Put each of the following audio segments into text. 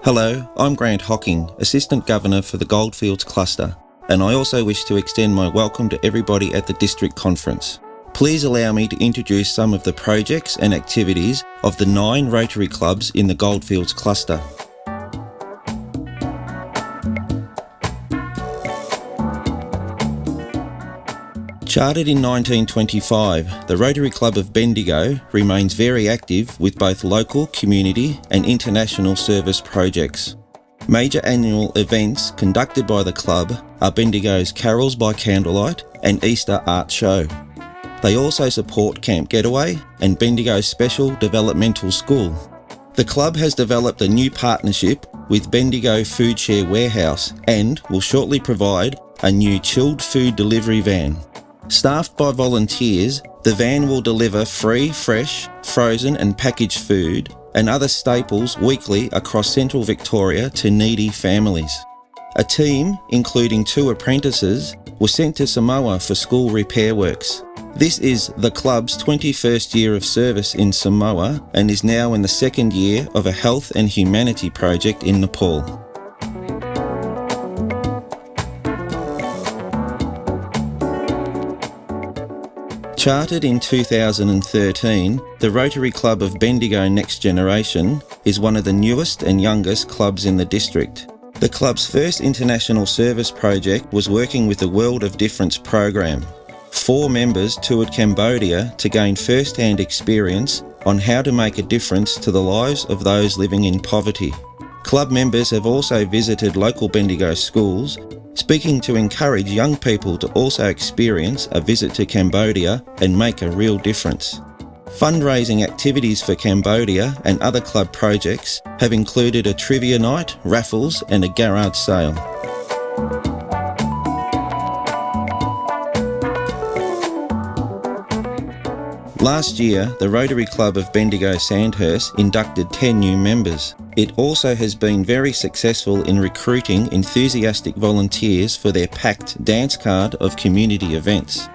Hello, I'm Grant Hocking, Assistant Governor for the Goldfields Cluster, and I also wish to extend my welcome to everybody at the District Conference. Please allow me to introduce some of the projects and activities of the 9 Rotary clubs in the Goldfields Cluster. Chartered in 1925, the Rotary Club of Bendigo remains very active with both local, community and international service projects. Major annual events conducted by the club are Bendigo's Carols by Candlelight and Easter Art Show. They also support Camp Getaway and Bendigo's Special Developmental School. The club has developed a new partnership with Bendigo Food Share Warehouse and will shortly provide a new chilled food delivery van. Staffed by volunteers, the van will deliver free, fresh, frozen and packaged food and other staples weekly across central Victoria to needy families. A team, including 2 apprentices, was sent to Samoa for school repair works. This is the club's 21st year of service in Samoa and is now in the 2nd year of a health and humanity project in Nepal. Chartered in 2013, the Rotary Club of Bendigo Next Generation is one of the newest and youngest clubs in the district. The club's first international service project was working with the World of Difference program. 4 members toured Cambodia to gain first-hand experience on how to make a difference to the lives of those living in poverty. Club members have also visited local Bendigo schools, speaking to encourage young people to also experience a visit to Cambodia and make a real difference. Fundraising activities for Cambodia and other club projects have included a trivia night, raffles and a garage sale. Last year, the Rotary Club of Bendigo Sandhurst inducted 10 new members. It also has been very successful in recruiting enthusiastic volunteers for their packed dance card of community events.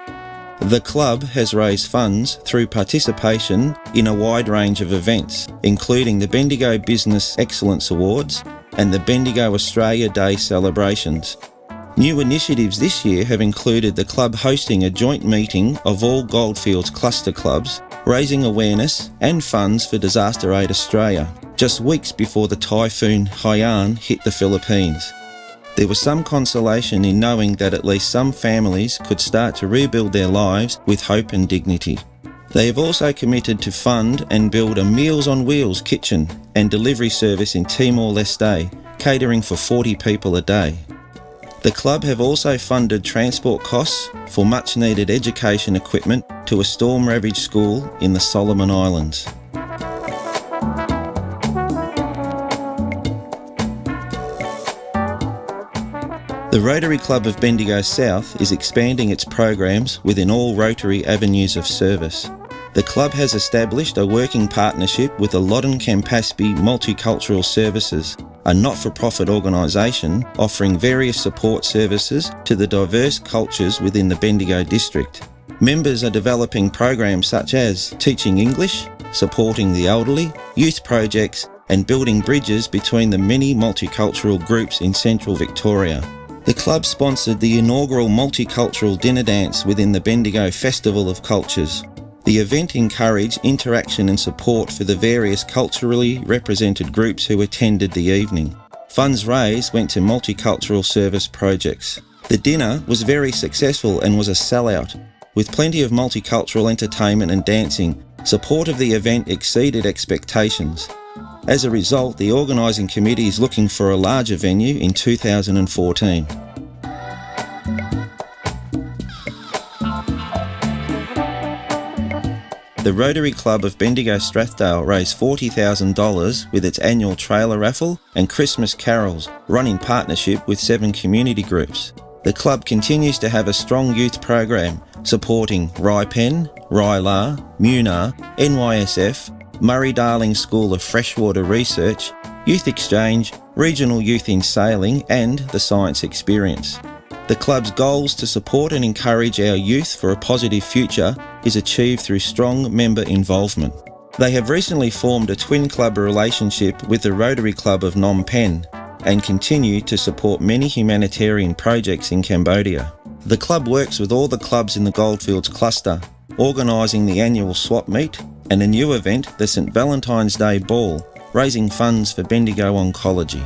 The club has raised funds through participation in a wide range of events, including the Bendigo Business Excellence Awards and the Bendigo Australia Day celebrations. New initiatives this year have included the club hosting a joint meeting of all Goldfields Cluster clubs, raising awareness and funds for Disaster Aid Australia, just weeks before the typhoon Haiyan hit the Philippines. There was some consolation in knowing that at least some families could start to rebuild their lives with hope and dignity. They have also committed to fund and build a Meals on Wheels kitchen and delivery service in Timor-Leste, catering for 40 people a day. The club have also funded transport costs for much needed education equipment to a storm-ravaged school in the Solomon Islands. The Rotary Club of Bendigo South is expanding its programs within all Rotary avenues of service. The club has established a working partnership with the Loddon Campaspe Multicultural Services, a not-for-profit organisation offering various support services to the diverse cultures within the Bendigo district. Members are developing programs such as teaching English, supporting the elderly, youth projects and building bridges between the many multicultural groups in central Victoria. The club sponsored the inaugural multicultural dinner dance within the Bendigo Festival of Cultures. The event encouraged interaction and support for the various culturally represented groups who attended the evening. Funds raised went to multicultural service projects. The dinner was very successful and was a sellout. With plenty of multicultural entertainment and dancing, support of the event exceeded expectations. As a result, the organising committee is looking for a larger venue in 2014. The Rotary Club of Bendigo Strathdale raised $40,000 with its annual trailer raffle and Christmas carols, run in partnership with 7 community groups. The club continues to have a strong youth program supporting Raipen, Raila, Munar, NYSF, Murray-Darling School of Freshwater Research, Youth Exchange, Regional Youth in Sailing and the Science Experience. The club's goals to support and encourage our youth for a positive future is achieved through strong member involvement. They have recently formed a twin club relationship with the Rotary Club of Phnom Penh and continue to support many humanitarian projects in Cambodia. The club works with all the clubs in the Goldfields Cluster, organising the annual swap meet and a new event, the St Valentine's Day Ball, raising funds for Bendigo Oncology.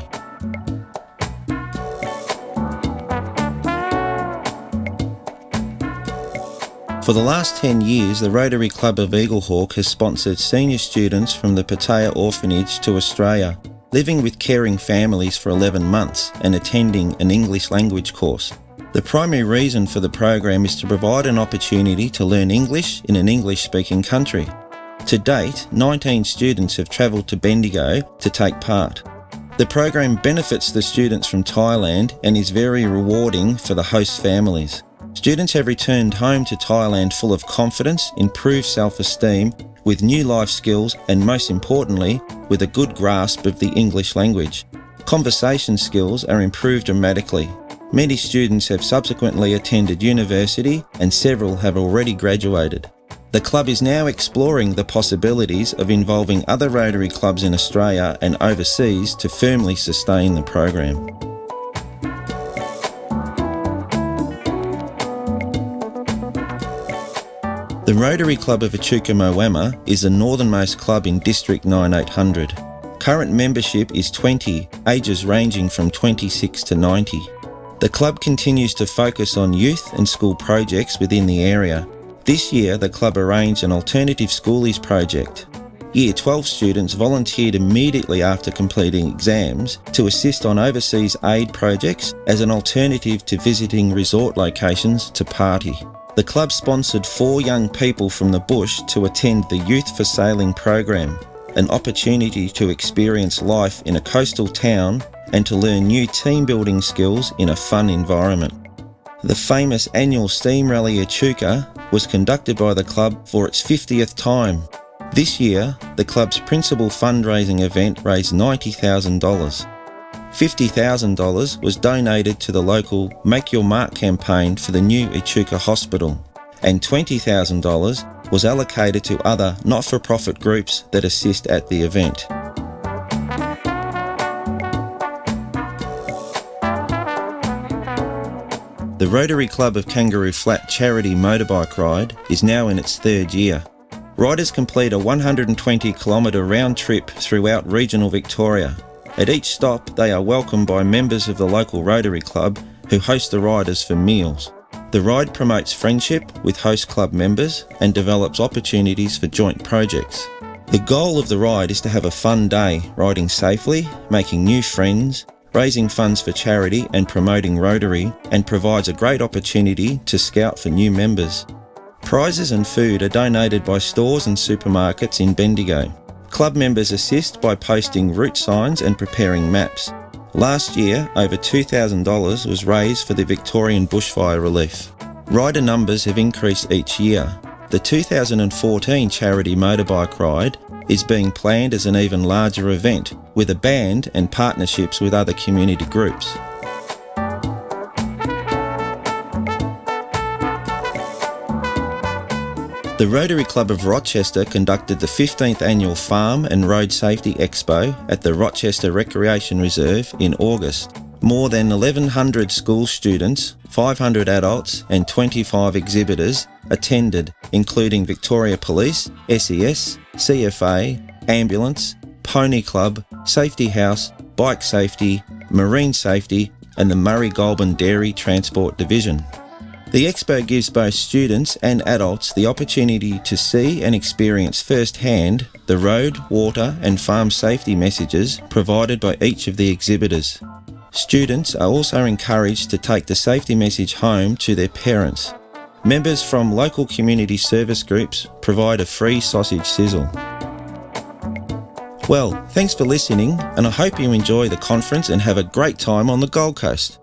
For the last 10 years, the Rotary Club of Eaglehawk has sponsored senior students from the Pattaya Orphanage to Australia, living with caring families for 11 months and attending an English language course. The primary reason for the program is to provide an opportunity to learn English in an English-speaking country. To date, 19 students have travelled to Bendigo to take part. The program benefits the students from Thailand and is very rewarding for the host families. Students have returned home to Thailand full of confidence, improved self-esteem, with new life skills and, most importantly, with a good grasp of the English language. Conversation skills are improved dramatically. Many students have subsequently attended university and several have already graduated. The club is now exploring the possibilities of involving other Rotary clubs in Australia and overseas to firmly sustain the program. The Rotary Club of Echuca Moama is the northernmost club in District 9800. Current membership is 20, ages ranging from 26 to 90. The club continues to focus on youth and school projects within the area. This year, the club arranged an alternative schoolies project. Year 12 students volunteered immediately after completing exams to assist on overseas aid projects as an alternative to visiting resort locations to party. The club sponsored 4 young people from the bush to attend the Youth for Sailing program, an opportunity to experience life in a coastal town and to learn new team building skills in a fun environment. The famous annual Steam Rally Echuca was conducted by the club for its 50th time. This year, the club's principal fundraising event raised $90,000. $50,000 was donated to the local Make Your Mark campaign for the new Echuca Hospital, and $20,000 was allocated to other not-for-profit groups that assist at the event. The Rotary Club of Kangaroo Flat charity motorbike ride is now in its 3rd year. Riders complete a 120-kilometre round trip throughout regional Victoria. At each stop, they are welcomed by members of the local Rotary Club who host the riders for meals. The ride promotes friendship with host club members and develops opportunities for joint projects. The goal of the ride is to have a fun day, riding safely, making new friends, raising funds for charity and promoting Rotary, and provides a great opportunity to scout for new members. Prizes and food are donated by stores and supermarkets in Bendigo. Club members assist by posting route signs and preparing maps. Last year, over $2,000 was raised for the Victorian bushfire relief. Rider numbers have increased each year. The 2014 charity motorbike ride is being planned as an even larger event, with a band and partnerships with other community groups. The Rotary Club of Rochester conducted the 15th Annual Farm and Road Safety Expo at the Rochester Recreation Reserve in August. More than 1,100 school students, 500 adults and 25 exhibitors attended, including Victoria Police, SES, CFA, Ambulance, Pony Club, Safety House, Bike Safety, Marine Safety and the Murray-Goulburn Dairy Transport Division. The expo gives both students and adults the opportunity to see and experience firsthand the road, water and farm safety messages provided by each of the exhibitors. Students are also encouraged to take the safety message home to their parents. Members from local community service groups provide a free sausage sizzle. Well, thanks for listening and I hope you enjoy the conference and have a great time on the Gold Coast.